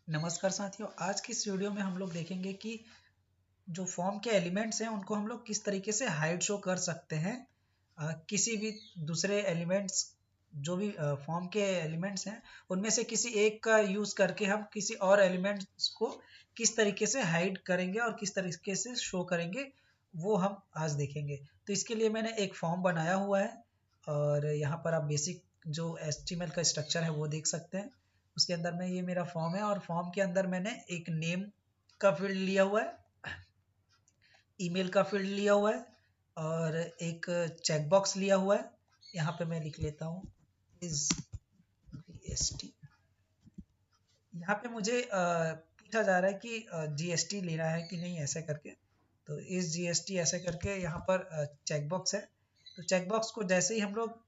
नमस्कार साथियों, आज की इस वीडियो में हम लोग देखेंगे कि जो फॉर्म के एलिमेंट्स हैं उनको हम लोग किस तरीके से हाइड शो कर सकते हैं। किसी भी दूसरे एलिमेंट्स, जो भी फॉर्म के एलिमेंट्स हैं उनमें से किसी एक का यूज़ करके हम किसी और एलिमेंट्स को किस तरीके से हाइड करेंगे और किस तरीके से शो करेंगे, वो हम आज देखेंगे। तो इसके लिए मैंने एक फॉर्म बनाया हुआ है और यहाँ पर आप बेसिक जो HTML का स्ट्रक्चर है वो देख सकते हैं। उसके अंदर में ये मेरा फॉर्म है और फॉर्म के अंदर मैंने एक नेम का फील्ड लिया हुआ है, ईमेल का फील्ड लिया हुआ है और एक चेक बॉक्स लिया हुआ है। यहाँ पे मैं लिख लेता हूँ इज GST। यहाँ पे मुझे पूछा जा रहा है कि GST लेना है कि नहीं, ऐसे करके। तो इस GST ऐसे करके यहाँ पर चेक बॉक्स है। तो चेक बॉक्स को जैसे ही हम लोग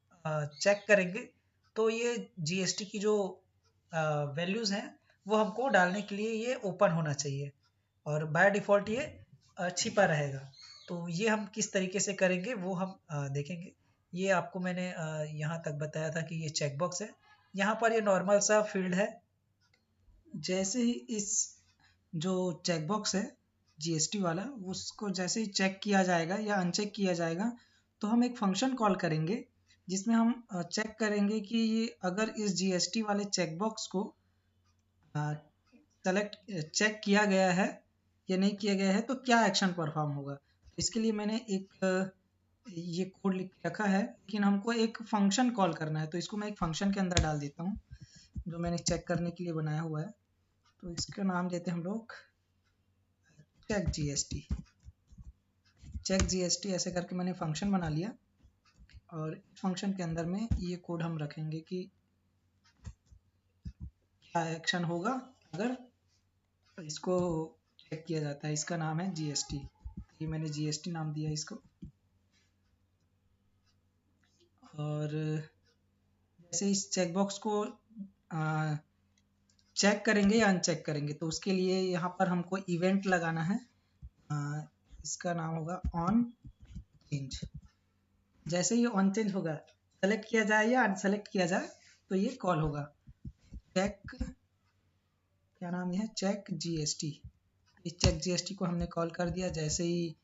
चेक करेंगे तो ये GST की जो वैल्यूज़ हैं वो हमको डालने के लिए ये ओपन होना चाहिए और बाय डिफ़ॉल्ट ये छिपा रहेगा। तो ये हम किस तरीके से करेंगे वो हम देखेंगे। ये आपको मैंने यहाँ तक बताया था कि ये चेक बॉक्स है। यहाँ पर ये नॉर्मल सा फील्ड है। जैसे ही इस जो चेक बॉक्स है GST वाला, उसको जैसे ही चेक किया जाएगा या अनचेक किया जाएगा तो हम एक फंक्शन कॉल करेंगे जिसमें हम चेक करेंगे कि ये अगर इस GST वाले चेक बॉक्स को सेलेक्ट चेक किया गया है या नहीं किया गया है तो क्या एक्शन परफॉर्म होगा। इसके लिए मैंने एक ये कोड लिख के रखा है, लेकिन हमको एक फंक्शन कॉल करना है। तो इसको मैं एक फंक्शन के अंदर डाल देता हूँ जो मैंने चेक करने के लिए बनाया हुआ है। तो इसका नाम देते हैं हम लोग चेक GST। चेक GST ऐसे करके मैंने फंक्शन बना लिया और फंक्शन के अंदर में ये कोड हम रखेंगे कि क्या एक्शन होगा अगर इसको चेक किया जाता है। इसका नाम है GST। ये मैंने GST नाम दिया इसको। और जैसे इस चेक बॉक्स को चेक करेंगे या अनचेक करेंगे तो उसके लिए यहाँ पर हमको इवेंट लगाना है। इसका नाम होगा ऑन चेंज। जैसे ये ऑन चेंज होगा, सेलेक्ट किया जाए या अनसेलेक्ट किया जाए तो ये कॉल होगा। चेक, क्या नाम है, चेक GST। इस चेक GST को हमने कॉल कर दिया जैसे ही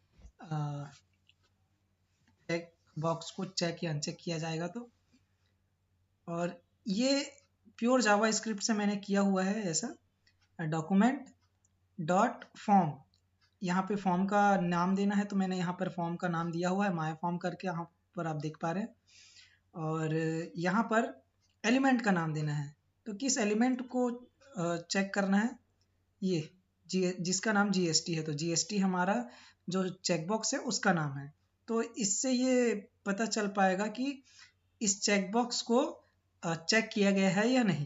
चेक बॉक्स को चेक या अनचेक किया जाएगा तो। और ये प्योर जावा स्क्रिप्ट से मैंने किया हुआ है ऐसा। डॉक्यूमेंट डॉट फॉर्म, यहाँ पे फॉर्म का नाम देना है तो मैंने यहाँ पर फॉर्म का नाम दिया हुआ है माय फॉर्म करके, यहाँ पर आप देख पा रहे हैं। और यहाँ पर एलिमेंट का नाम देना है। तो किस एलिमेंट को चेक करना है, ये जिसका नाम GST है। तो GST हमारा जो चेकबॉक्स है उसका नाम है। तो इससे ये पता चल पाएगा कि इस चेकबॉक्स को चेक किया गया है या नहीं।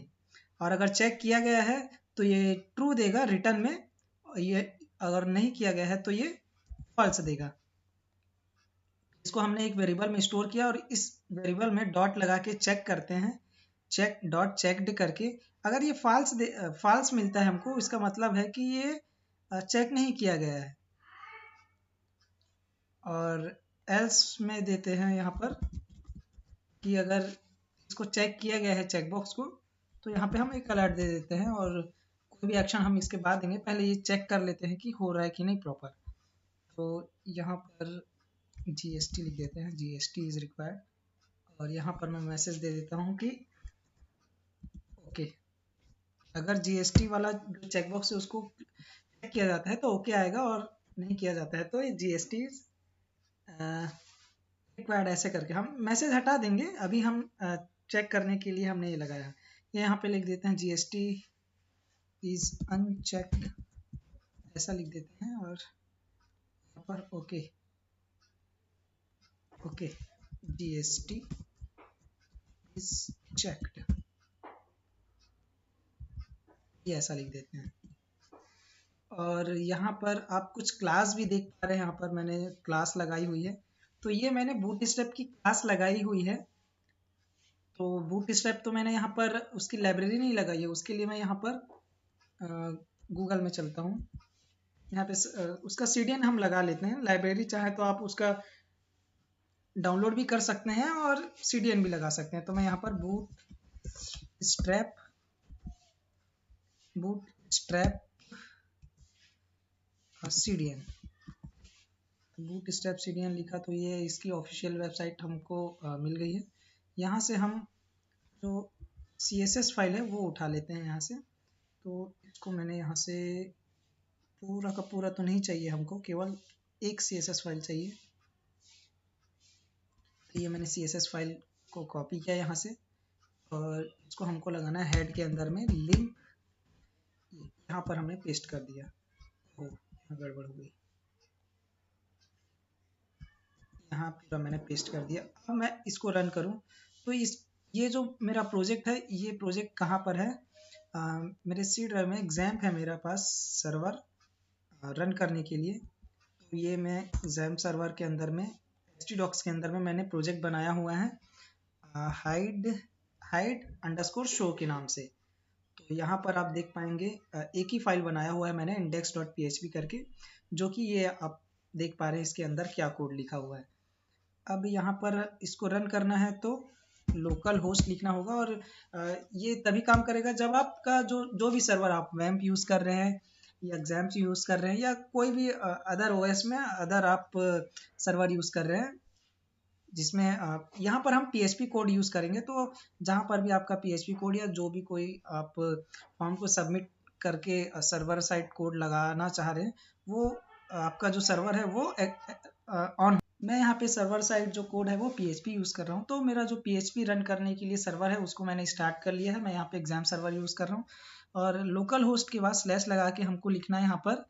और अगर चेक किया गया है तो ये ट्रू देगा रिटर्न में, ये अगर नहीं किया गया है तो ये फॉल्स देगा। इसको हमने एक वेरिएबल में स्टोर किया और इस वेरिएबल में डॉट लगा के चेक करते हैं। चेक डॉट चेकड करके अगर ये फॉल्स मिलता है हमको, इसका मतलब है कि ये चेक नहीं किया गया है। और एल्स में देते हैं यहाँ पर कि अगर इसको चेक किया गया है चेकबॉक्स को, तो यहाँ पे हम एक अलर्ट दे देते हैं और कोई भी एक्शन हम इसके बाद देंगे। पहले ये चेक कर लेते हैं कि हो रहा है कि नहीं प्रॉपर। तो यहाँ पर GST लिख देते हैं, GST इज रिक्वायर्ड। और यहाँ पर मैं मैसेज दे देता हूँ कि ओके। अगर GST वाला जो चेकबॉक्स है उसको चेक किया जाता है तो ओके आएगा, और नहीं किया जाता है तो ये GST इज रिक्वायर्ड ऐसे करके हम मैसेज हटा देंगे। अभी हम चेक करने के लिए हमने ये लगाया। ये यहाँ पे लिख देते हैं GST इज अनचेक्ड, ऐसा लिख देते हैं। और यहाँ पर okay okay GST is checked, ये ऐसा लिख देते हैं। और यहाँ पर आप कुछ क्लास भी देख पा रहे हैं, यहाँ पर मैंने क्लास लगाई हुई है। तो ये मैंने बूटस्ट्रैप की क्लास लगाई हुई है। तो बूटस्ट्रैप तो मैंने यहाँ पर उसकी लाइब्रेरी नहीं लगाई है, उसके लिए मैं यहाँ पर गूगल में चलता हूँ। यहाँ पे उसका CDN हम लगा लेते हैं। लाइब्रेरी चाहे तो आप उसका डाउनलोड भी कर सकते हैं और CDN भी लगा सकते हैं। तो मैं यहाँ पर bootstrap bootstrap CDN, bootstrap CDN लिखा तो ये इसकी ऑफिशियल वेबसाइट हमको मिल गई है। यहाँ से हम जो CSS फाइल है वो उठा लेते हैं यहाँ से। तो इसको मैंने यहाँ से पूरा का पूरा तो नहीं चाहिए हमको, केवल एक CSS फाइल चाहिए। तो ये मैंने CSS फाइल को कॉपी किया यहाँ से और इसको हमको लगाना है हेड के अंदर में लिंक, यहाँ पर हमने पेस्ट कर दिया। ओ यहाँ गड़बड़ हो गई, यहाँ पूरा मैंने पेस्ट कर दिया। अब मैं इसको रन करूँ तो ये जो मेरा प्रोजेक्ट है, ये प्रोजेक्ट कहाँ पर है, मेरे सी ड्राइव में XAMPP है मेरे पास सर्वर रन करने के लिए। तो ये मैं XAMPP सर्वर के अंदर में htdocs के अंदर में मैंने प्रोजेक्ट बनाया हुआ है hide_show के नाम से। तो यहाँ पर आप देख पाएंगे एक ही फाइल बनाया हुआ है मैंने index.php करके, जो कि ये आप देख पा रहे हैं इसके अंदर क्या कोड लिखा हुआ है। अब यहाँ पर इसको रन करना है तो लोकल होस्ट लिखना होगा और ये तभी काम करेगा जब आपका जो भी सर्वर आप वैम्प यूज़ कर रहे हैं या XAMPP यूज़ कर रहे हैं या कोई भी अदर OS में अदर आप सर्वर यूज़ कर रहे हैं, जिसमें यहाँ पर हम PHP कोड यूज़ करेंगे। तो जहाँ पर भी आपका PHP कोड या जो भी कोई आप फॉर्म को सबमिट करके सर्वर साइड कोड लगाना चाह रहे हैं, वो आपका जो सर्वर है वो ऑन। मैं यहाँ पे सर्वर साइड जो कोड है वो PHP यूज़ कर रहा हूँ। तो मेरा जो PHP रन करने के लिए सर्वर है उसको मैंने स्टार्ट कर लिया है। मैं यहाँ पे XAMPP सर्वर यूज़ कर रहा हूँ और लोकल होस्ट के बाद स्लैश लगा के हमको लिखना है यहाँ पर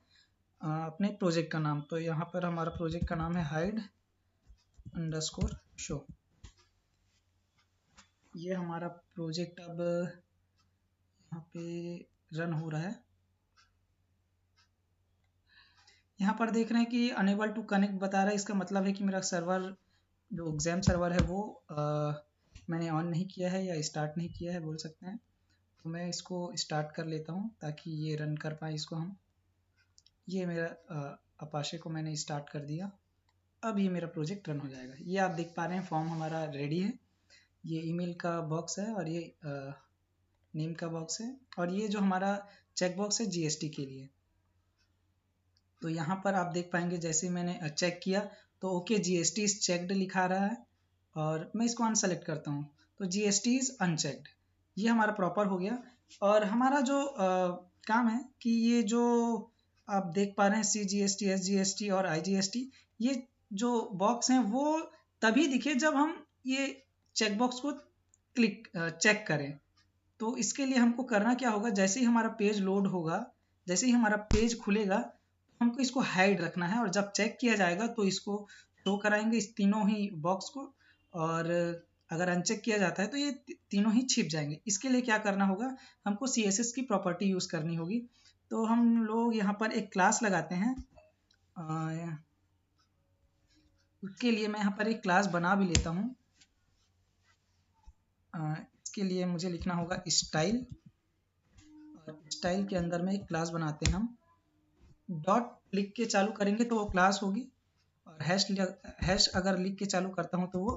अपने प्रोजेक्ट का नाम। तो यहाँ पर हमारा प्रोजेक्ट का नाम है hide_show। ये हमारा प्रोजेक्ट अब यहाँ पे रन हो रहा है। यहाँ पर देख रहे हैं कि अनेबल टू कनेक्ट बता रहा है, इसका मतलब है कि मेरा सर्वर जो XAMPP सर्वर है वो मैंने ऑन नहीं किया है या स्टार्ट नहीं किया है बोल सकते हैं। तो मैं इसको स्टार्ट कर लेता हूँ ताकि ये रन कर पाए इसको हम। ये मेरा अपाचे को मैंने स्टार्ट कर दिया। अब ये मेरा प्रोजेक्ट रन हो जाएगा। ये आप देख पा रहे हैं फॉर्म हमारा रेडी है। ये ईमेल का बॉक्स है और ये नेम का बॉक्स है और ये जो हमारा चेक बॉक्स है GST के लिए। तो यहाँ पर आप देख पाएंगे जैसे मैंने चेक किया तो ओके GST इज चेक्ड लिखा रहा है और मैं इसको अनसेलेक्ट करता हूँ तो GST इज अनचेक्ड। ये हमारा प्रॉपर हो गया। और हमारा जो काम है कि ये जो आप देख पा रहे हैं CGST, SGST और IGST, ये जो बॉक्स हैं वो तभी दिखे जब हम ये चेक बॉक्स को चेक करें। तो इसके लिए हमको करना क्या होगा, जैसे ही हमारा पेज लोड होगा, जैसे ही हमारा पेज खुलेगा, हमको इसको हाइड रखना है और जब चेक किया जाएगा तो इसको शो कराएंगे इस तीनों ही बॉक्स को। और अगर अनचेक किया जाता है तो ये तीनों ही छिप जाएंगे। इसके लिए क्या करना होगा, हमको CSS की प्रॉपर्टी यूज़ करनी होगी। तो हम लोग यहाँ पर एक क्लास लगाते हैं। उसके लिए मैं यहाँ पर एक क्लास बना भी लेता हूँ। इसके लिए मुझे लिखना होगा स्टाइल, और स्टाइल के अंदर में एक क्लास बनाते हैं हम। डॉट लिख के चालू करेंगे तो वो क्लास होगी और हैश अगर लिख के चालू करता हूँ तो वो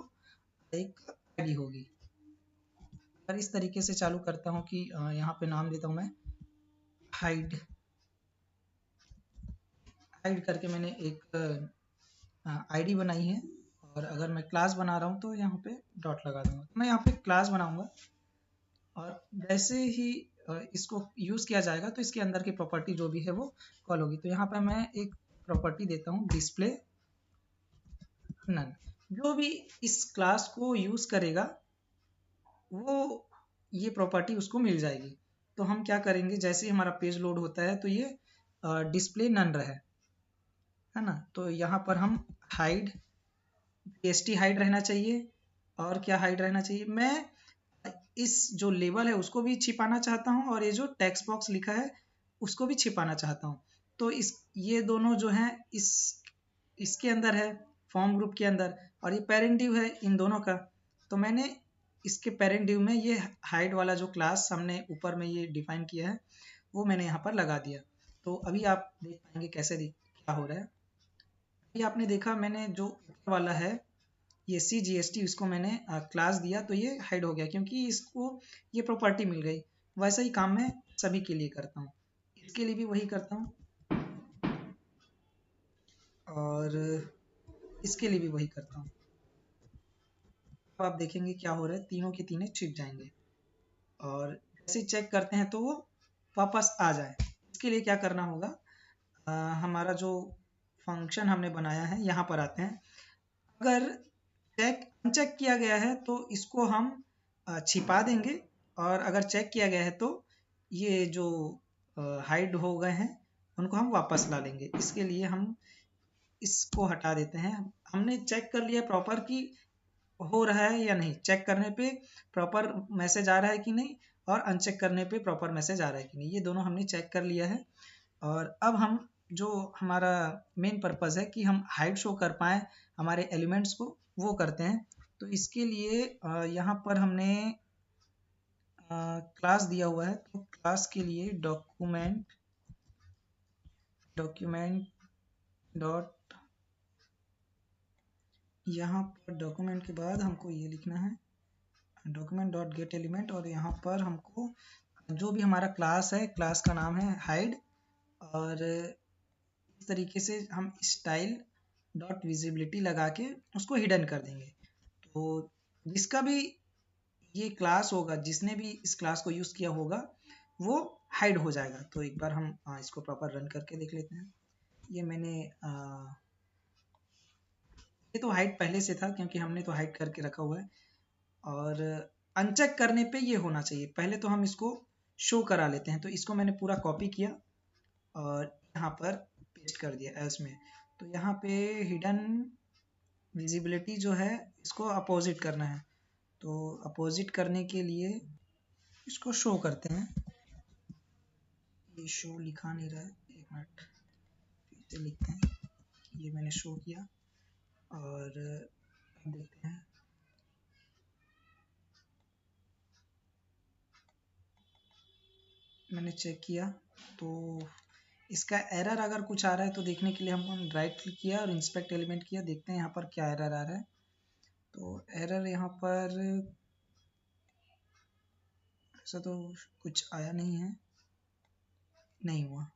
एक आईडी होगी। और इस तरीके से चालू करता हूँ कि यहाँ पे नाम देता हूँ मैं हाइड करके मैंने एक आईडी बनाई है। और अगर मैं क्लास बना रहा हूँ तो यहाँ पे डॉट लगा दूंगा। तो मैं यहाँ पे क्लास बनाऊंगा और जैसे ही इसको यूज़ किया जाएगा तो इसके अंदर की प्रॉपर्टी जो भी है वो कॉल होगी। तो यहाँ पर मैं एक प्रॉपर्टी देता हूँ डिस्प्ले नन। जो भी इस क्लास को यूज़ करेगा वो ये प्रॉपर्टी उसको मिल जाएगी। तो हम क्या करेंगे, जैसे ही हमारा पेज लोड होता है तो ये डिस्प्ले नन रहे, है ना। तो यहाँ पर हम हाइड PST हाइड रहना चाहिए। और क्या हाइड रहना चाहिए, मैं इस जो लेबल है उसको भी छिपाना चाहता हूँ और ये जो टेक्स्ट बॉक्स लिखा है उसको भी छिपाना चाहता हूँ। तो ये दोनों जो हैं इसके अंदर है फॉर्म ग्रुप के अंदर, और ये पेरेंट डिव है इन दोनों का। तो मैंने इसके पेरेंट डिव में ये हाइड वाला जो क्लास हमने ऊपर में ये डिफाइन किया है वो मैंने यहाँ पर लगा दिया। तो अभी आप देख पाएंगे कैसे क्या हो रहा है। अभी आपने देखा मैंने जो ऊपर वाला है ये CGST इसको मैंने क्लास दिया तो ये हाइड हो गया क्योंकि इसको ये प्रॉपर्टी मिल गई। वैसा ही काम मैं सभी के लिए करता हूँ। इसके लिए भी वही करता हूँ और इसके लिए भी वही करता हूँ। अब आप देखेंगे क्या हो रहा है, तीनों के तीनों छिप जाएंगे और जैसे चेक करते हैं तो वो वापस आ जाए। इसके लिए क्या करना होगा, हमारा जो फंक्शन हमने बनाया है यहाँ पर आते हैं। अगर अनचेक किया गया है तो इसको हम छिपा देंगे और अगर चेक किया गया है तो ये जो हाइड हो गए हैं उनको हम वापस ला लेंगे। इसके लिए हम इसको हटा देते हैं। हमने चेक कर लिया प्रॉपर कि हो रहा है या नहीं, चेक करने पे प्रॉपर मैसेज आ रहा है कि नहीं और अनचेक करने पे प्रॉपर मैसेज आ रहा है कि नहीं, ये दोनों हमने चेक कर लिया है। और अब हम जो हमारा मेन पर्पस है कि हम हाइड शो कर पाएँ हमारे एलिमेंट्स को, वो करते हैं। तो इसके लिए यहाँ पर हमने क्लास दिया हुआ है, तो क्लास के लिए डॉक्यूमेंट डॉट, यहाँ पर डॉक्यूमेंट के बाद हमको ये लिखना है डॉक्यूमेंट डॉट गेट एलिमेंट, और यहाँ पर हमको जो भी हमारा क्लास है, क्लास का नाम है हाइड, और इस तरीके से हम स्टाइल डॉट विजिबिलिटी लगा के उसको हिडन कर देंगे। तो जिसका भी ये क्लास होगा, जिसने भी इस क्लास को यूज़ किया होगा, वो हाइड हो जाएगा। तो एक बार हम इसको प्रॉपर रन करके देख लेते हैं। ये मैंने ये तो हाइड पहले से था क्योंकि हमने तो हाइड करके रखा हुआ है, और अनचेक करने पे ये होना चाहिए। पहले तो हम इसको शो करा लेते हैं। तो इसको मैंने पूरा कॉपी किया और यहाँ पर पेस्ट कर दिया एल्स में। तो यहाँ पे हिडन विजिबिलिटी जो है इसको अपोजिट करना है। तो अपोजिट करने के लिए इसको शो करते हैं। ये शो लिखा नहीं रहा है, एक मिनट फिर से लिखते हैं। ये मैंने शो किया और देखते हैं। मैंने चेक किया तो इसका एरर अगर कुछ आ रहा है तो देखने के लिए हमने राइट क्लिक किया और इंस्पेक्ट एलिमेंट किया। देखते हैं यहाँ पर क्या एरर आ रहा है। तो एरर यहाँ पर ऐसा तो कुछ आया नहीं है, नहीं हुआ।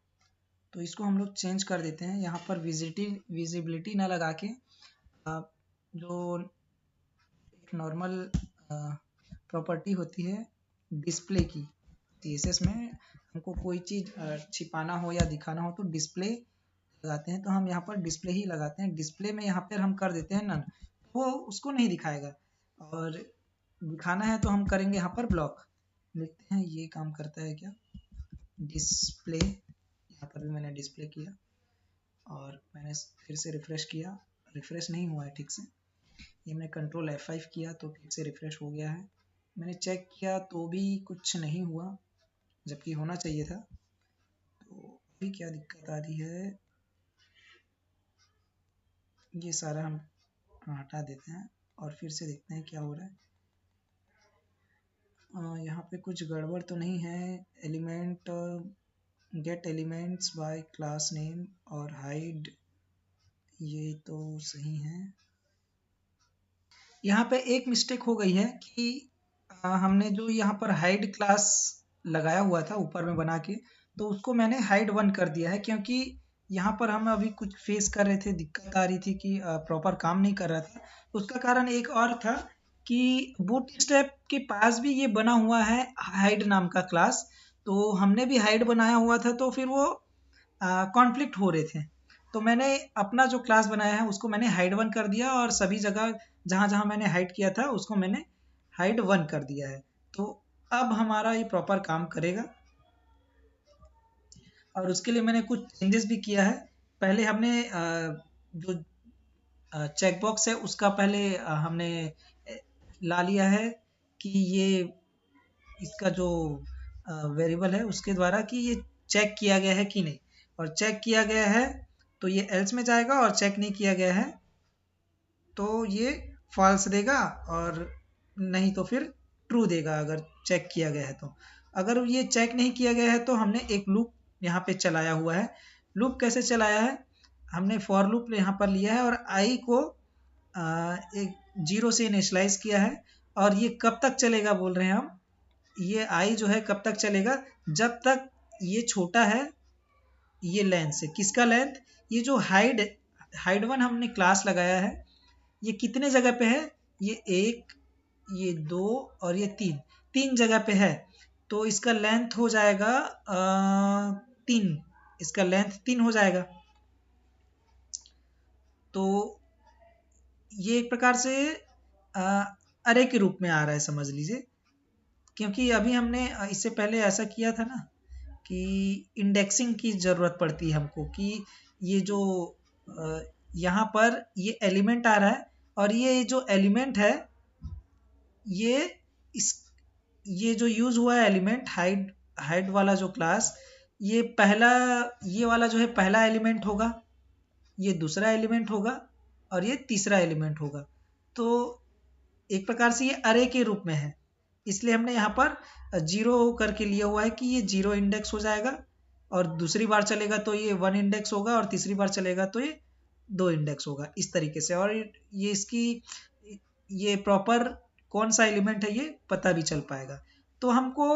तो इसको हम लोग चेंज कर देते हैं। यहाँ पर विजिबिलिटी ना लगा के जो एक नॉर्मल प्रॉपर्टी होती है डिस्प्ले की, CSS में हमको कोई चीज़ छिपाना हो या दिखाना हो तो डिस्प्ले लगाते हैं। तो हम यहाँ पर डिस्प्ले ही लगाते हैं। डिस्प्ले में यहाँ पर हम कर देते हैं नन, वो उसको नहीं दिखाएगा। और दिखाना है तो हम करेंगे यहाँ पर ब्लॉक। देखते हैं ये काम करता है क्या। डिस्प्ले, यहाँ पर भी मैंने डिस्प्ले किया और मैंने फिर से रिफ़्रेश किया, रिफ़्रेश नहीं हुआ है ठीक से। ये मैंने कंट्रोल F5 किया तो फिर से रिफ़्रेश हो गया है। मैंने चेक किया तो भी कुछ नहीं हुआ, जबकि होना चाहिए था। तो अभी क्या दिक्कत आ रही है, ये सारा हम हटा देते हैं और फिर से देखते हैं क्या हो रहा है। यहाँ पे कुछ गड़बड़ तो नहीं है। Element gate elements bye class name और हाइड, ये तो सही है। यहाँ पे एक मिस्टेक हो गई है कि हमने जो यहाँ पर हाइड क्लास लगाया हुआ था ऊपर में बना के, तो उसको मैंने हाइड 1 कर दिया है, क्योंकि यहाँ पर हम अभी कुछ फेस कर रहे थे, दिक्कत आ रही थी कि प्रॉपर काम नहीं कर रहा था। उसका कारण एक और था कि बूटस्ट्रैप के पास भी ये बना हुआ है हाइड नाम का क्लास, तो हमने भी हाइड बनाया हुआ था, तो फिर वो कॉन्फ्लिक्ट हो रहे थे। तो मैंने अपना जो क्लास बनाया है उसको मैंने हाइड 1 कर दिया और सभी जगह जहाँ जहाँ मैंने हाइड किया था उसको मैंने हाइड 1 कर दिया है। तो अब हमारा ये प्रॉपर काम करेगा। और उसके लिए मैंने कुछ चेंजेस भी किया है। पहले हमने जो चेकबॉक्स है उसका पहले हमने ला लिया है कि ये इसका जो वेरिएबल है उसके द्वारा कि ये चेक किया गया है कि नहीं, और चेक किया गया है तो ये एल्स में जाएगा, और चेक नहीं किया गया है तो ये फॉल्स देगा, और नहीं तो फिर ट्रू देगा अगर चेक किया गया है। तो अगर ये चेक नहीं किया गया है तो हमने एक लूप यहाँ पे चलाया हुआ है। लूप कैसे चलाया है, हमने फॉर लूप यहाँ पर लिया है और आई को एक 0 से इनिशियलाइज किया है। और ये कब तक चलेगा बोल रहे हैं हम, ये आई जो है कब तक चलेगा, जब तक ये छोटा है ये लेंथ से, किसका लेंथ, ये जो हाइड हाइड वन हमने क्लास लगाया है, ये कितने जगह पे है, ये एक, ये दो और ये तीन, तीन जगह पे है। तो इसका लेंथ हो जाएगा 3, इसका लेंथ 3 हो जाएगा। तो ये एक प्रकार से अरे के रूप में आ रहा है, समझ लीजिए। क्योंकि अभी हमने इससे पहले ऐसा किया था ना कि इंडेक्सिंग की ज़रूरत पड़ती है हमको, कि ये जो यहाँ पर ये एलिमेंट आ रहा है और ये जो एलिमेंट है ये इस ये जो यूज़ हुआ है एलिमेंट हाइड, हाइड वाला जो क्लास, ये पहला, ये वाला जो है पहला एलिमेंट होगा, ये दूसरा एलिमेंट होगा और ये तीसरा एलिमेंट होगा। तो एक प्रकार से ये अरे के रूप में है, इसलिए हमने यहाँ पर जीरो करके लिया हुआ है कि ये जीरो इंडेक्स हो जाएगा, और दूसरी बार चलेगा तो ये 1 इंडेक्स होगा, और तीसरी बार चलेगा तो ये 2 इंडेक्स होगा, इस तरीके से। और ये इसकी ये प्रॉपर कौन सा एलिमेंट है ये पता भी चल पाएगा। तो हमको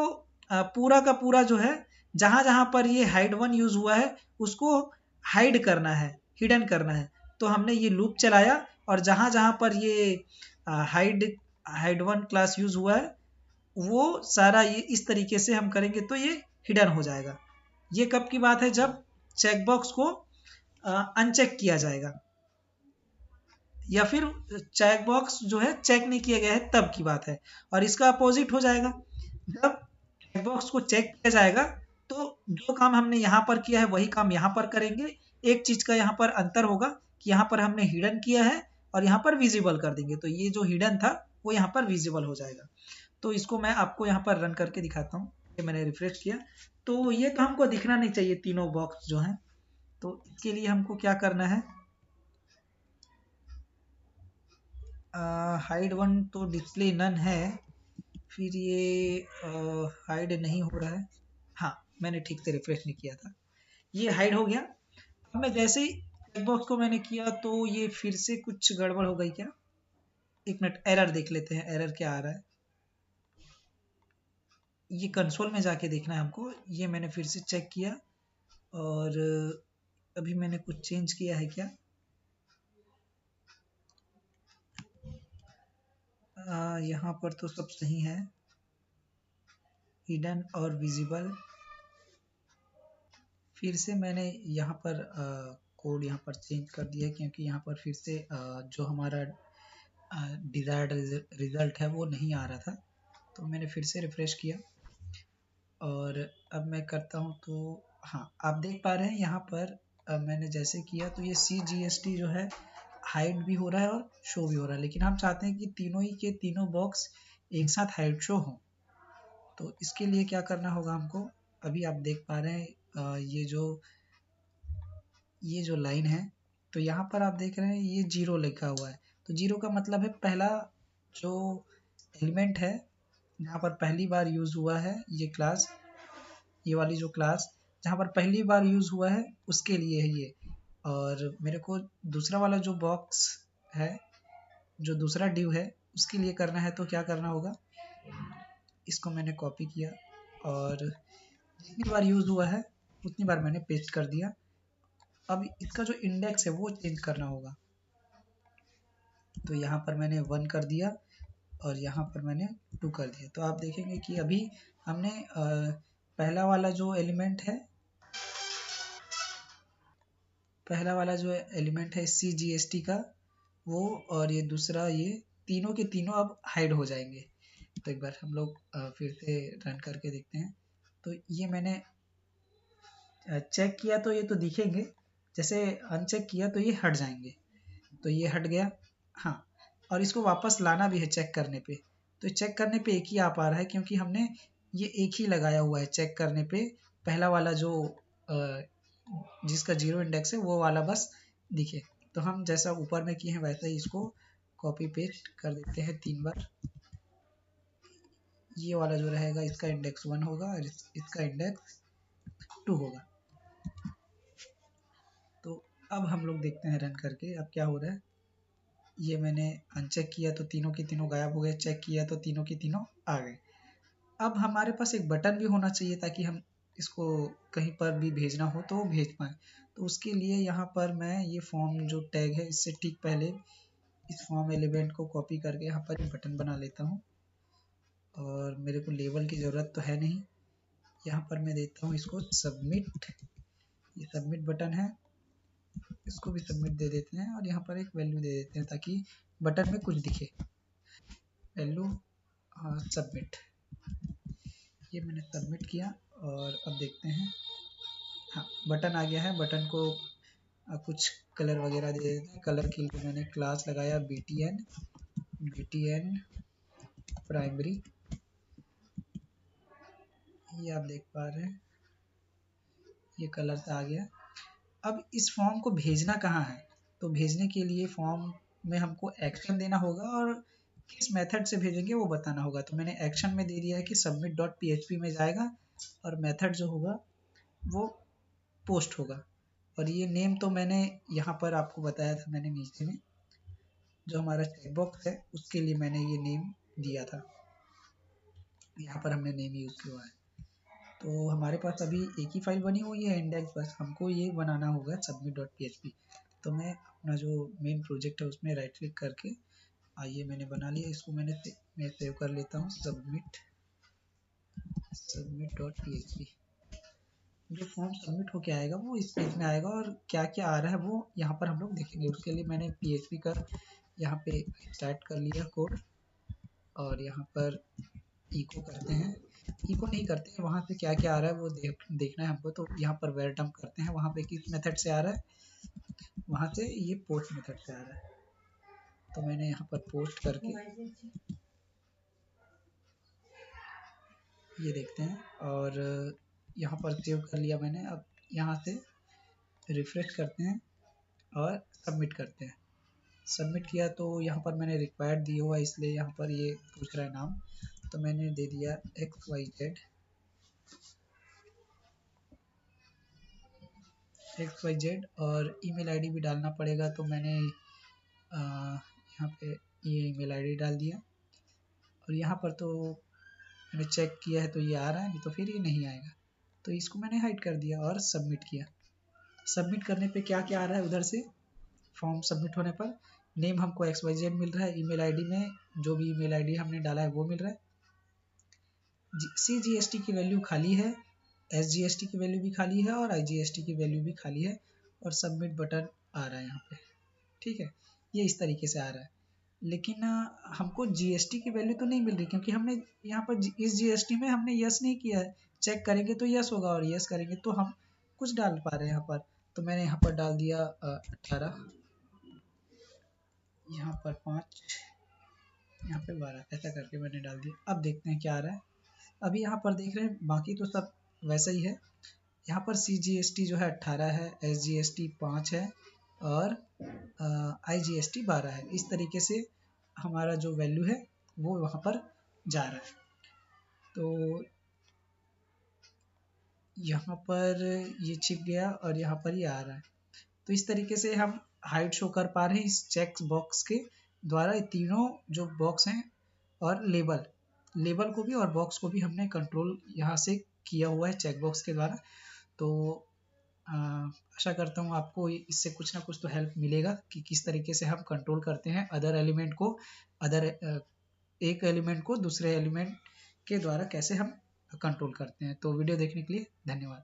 पूरा का पूरा जो है, जहाँ जहाँ पर ये हाइड वन यूज हुआ है उसको हाइड करना है, हिडन करना है। तो हमने ये लूप चलाया और जहाँ जहाँ पर ये hide hide one class use हुआ है वो सारा ये इस तरीके से हम करेंगे तो ये हिडन हो जाएगा। ये कब की बात है, जब चेकबॉक्स को अनचेक किया जाएगा, या फिर चेक बॉक्स जो है चेक नहीं किया गया है तब की बात है। और इसका अपोजिट हो जाएगा, जब चेक बॉक्स को चेक किया जाएगा तो जो काम हमने यहाँ पर किया है वही काम यहाँ पर करेंगे। एक चीज का यहाँ पर अंतर होगा कि यहाँ पर हमने हिडन किया है और यहाँ पर विजिबल कर देंगे, तो ये जो हिडन था वो यहाँ पर विजिबल हो जाएगा। तो इसको मैं आपको यहाँ पर रन करके दिखाता हूँ। ये मैंने रिफ्रेश किया, तो ये तो हमको दिखना नहीं चाहिए तीनों बॉक्स जो हैं। तो इसके लिए हमको क्या करना है, हाइड वन तो डिस्प्ले नन है, फिर ये हाइड नहीं हो रहा है। हाँ, मैंने ठीक से रिफ्रेश नहीं किया था, ये हाइड हो गया। अब मैं जैसे ही चेकबॉक्स को मैंने किया तो ये फिर से कुछ गड़बड़ हो गई क्या, एक मिनट एरर देख लेते हैं, एरर क्या आ रहा है। ये कंसोल में जाके देखना है हमको। ये मैंने फिर से चेक किया और अभी मैंने कुछ चेंज किया है क्या, यहाँ पर तो सब सही है, हिडन और विजिबल। फिर से मैंने यहाँ पर कोड यहाँ पर चेंज कर दिया है, क्योंकि यहाँ पर फिर से जो हमारा डिज़ायर्ड रिजल्ट है वो नहीं आ रहा था। तो मैंने फिर से रिफ्रेश किया और अब मैं करता हूँ तो हाँ, आप देख पा रहे हैं यहाँ पर मैंने जैसे किया तो ये CGST जो है हाइड भी हो रहा है और शो भी हो रहा है, लेकिन हम चाहते हैं कि तीनों ही के तीनों बॉक्स एक साथ हाइड शो हों। तो इसके लिए क्या करना होगा हमको, अभी आप देख पा रहे हैं ये जो लाइन है, तो यहाँ पर आप देख रहे हैं ये जीरो लिखा हुआ है। तो जीरो का मतलब है पहला जो एलिमेंट है जहाँ पर पहली बार यूज हुआ है ये क्लास, ये वाली जो क्लास जहाँ पर पहली बार यूज हुआ है उसके लिए है ये। और मेरे को दूसरा वाला जो बॉक्स है, जो दूसरा डिव है उसके लिए करना है, तो क्या करना होगा, इसको मैंने कॉपी किया और जितनी बार यूज हुआ है उतनी बार मैंने पेस्ट कर दिया। अब इसका जो इंडेक्स है वो चेंज करना होगा, तो यहाँ पर मैंने 1 कर दिया और यहाँ पर मैंने 2 कर दिया। तो आप देखेंगे कि अभी हमने पहला वाला जो एलिमेंट है, पहला वाला जो एलिमेंट है CGST का वो, और ये दूसरा, ये तीनों के तीनों अब हाइड हो जाएंगे। तो एक बार हम लोग फिर से रन करके देखते हैं। तो ये मैंने चेक किया तो ये तो दिखेंगे, जैसे अनचेक किया तो ये हट जाएंगे। तो ये हट गया, हाँ। और इसको वापस लाना भी है चेक करने पे, तो चेक करने पे एक ही आ पा रहा है क्योंकि हमने ये एक ही लगाया हुआ है चेक करने पे। पहला वाला जो जिसका जीरो इंडेक्स है वो वाला बस दिखे। तो हम जैसा ऊपर में किए हैं वैसा ही इसको कॉपी पेस्ट कर देते हैं 3 बार। ये वाला जो रहेगा इसका इंडेक्स 1 होगा और इसका इंडेक्स 2 होगा। तो अब हम लोग देखते हैं रन करके अब क्या हो रहा है। ये मैंने अनचेक किया तो तीनों के तीनों गायब हो गए, चेक किया तो तीनों के तीनों आ गए। अब हमारे पास एक बटन भी होना चाहिए ताकि हम इसको कहीं पर भी भेजना हो तो वो भेज पाए। तो उसके लिए यहाँ पर मैं ये फॉर्म जो टैग है इससे ठीक पहले इस फॉर्म एलिमेंट को कॉपी करके यहाँ पर एक बटन बना लेता हूँ। और मेरे को लेबल की ज़रूरत तो है नहीं, यहाँ पर मैं देता हूँ इसको सबमिट। ये सबमिट बटन है, इसको भी सबमिट दे देते हैं और यहाँ पर एक वैल्यू दे देते हैं ताकि बटन में कुछ दिखे। वैल्यू सबमिट, ये मैंने सबमिट किया और अब देखते हैं। हाँ, बटन आ गया है। बटन को कुछ कलर वगैरह दे देते हैं। कलर के लिए मैंने क्लास लगाया BTN प्राइमरी, ये आप देख पा रहे हैं, ये कलर आ गया। अब इस फॉर्म को भेजना कहाँ है, तो भेजने के लिए फॉर्म में हमको एक्शन देना होगा और किस मेथड से भेजेंगे वो बताना होगा। तो मैंने एक्शन में दे दिया है कि submit.php में जाएगा और मेथड जो होगा वो पोस्ट होगा। और ये नेम तो मैंने यहाँ पर आपको बताया था, मैंने नीचे में जो हमारा चेकबॉक्स है उसके लिए मैंने ये नेम दिया था, यहाँ पर हमने नेम यूज़ किया है। तो हमारे पास अभी एक ही फाइल बनी हुई है इंडेक्स, बस हमको ये बनाना होगा submit.php। तो मैं अपना जो मेन प्रोजेक्ट है उसमें राइट क्लिक करके आइए मैंने बना लिया, इसको मैं सेव कर लेता हूँ submit.php। जो फॉर्म सबमिट होके आएगा वो इस पेज में आएगा और क्या क्या आ रहा है वो यहाँ पर हम लोग देखेंगे। उसके लिए मैंने PHP का यहाँ पे स्टार्ट कर लिया कोड और यहाँ पर इको करते हैं। इको नहीं करते हैं, वहाँ से क्या क्या आ रहा है वो देखना है हमको। तो यहाँ पर वेर डंप करते हैं, वहाँ पे किस मेथड से आ रहा है, वहाँ से ये पोस्ट मेथड से आ रहा है। तो मैंने यहाँ पर पोस्ट करके ये देखते हैं और यहाँ पर सेव कर लिया मैंने। अब यहाँ से रिफ्रेश करते हैं और सबमिट करते हैं। सबमिट किया तो यहाँ पर मैंने रिक्वायर्ड दिया हुआ इसलिए यहाँ पर ये पूछ रहा है नाम, तो मैंने दे दिया XYZ और ईमेल आईडी भी डालना पड़ेगा। तो मैंने यहाँ पे ये ईमेल आईडी डाल दिया और यहाँ पर तो मैंने चेक किया है तो ये आ रहा है, नहीं तो फिर ये नहीं आएगा। तो इसको मैंने हाइड कर दिया और सबमिट किया। सबमिट करने पे क्या क्या आ रहा है, उधर से फॉर्म सबमिट होने पर नेम हमको XYZ मिल रहा है, ईमेल आईडी में जो भी ईमेल आईडी हमने डाला है वो मिल रहा है, CGST की वैल्यू खाली है, SGST की वैल्यू भी खाली है और IGST की वैल्यू भी खाली है और सबमिट बटन आ रहा है यहाँ पे। ठीक है, ये इस तरीके से आ रहा है। लेकिन हमको GST की वैल्यू तो नहीं मिल रही क्योंकि हमने यहाँ पर इस GST में हमने यस नहीं किया है। चेक करेंगे तो यस होगा और यस करेंगे तो हम कुछ डाल पा रहे हैं यहाँ पर। तो मैंने यहाँ पर डाल दिया 18, यहाँ पर 5, यहाँ पे 12, ऐसा करके मैंने डाल दिया। अब देखते हैं क्या आ रहा है। अभी यहाँ पर देख रहे हैं बाकी तो सब वैसा ही है। यहाँ पर CGST जो है 18 है, SGST 5 है और IGST 12 है। इस तरीके से हमारा जो वैल्यू है वो वहाँ पर जा रहा है। तो यहाँ पर ये छिप गया और यहाँ पर ये आ रहा है। तो इस तरीके से हम हाइड शो कर पा रहे हैं इस चेक बॉक्स के द्वारा। ये तीनों जो बॉक्स हैं और लेबल को भी और बॉक्स को भी हमने कंट्रोल यहाँ से किया हुआ है चेक बॉक्स के द्वारा। तो आशा करता हूँ आपको इससे कुछ ना कुछ तो हेल्प मिलेगा कि किस तरीके से हम कंट्रोल करते हैं अदर एलिमेंट को, एक एलिमेंट को दूसरे एलिमेंट के द्वारा कैसे हम कंट्रोल करते हैं। तो वीडियो देखने के लिए धन्यवाद।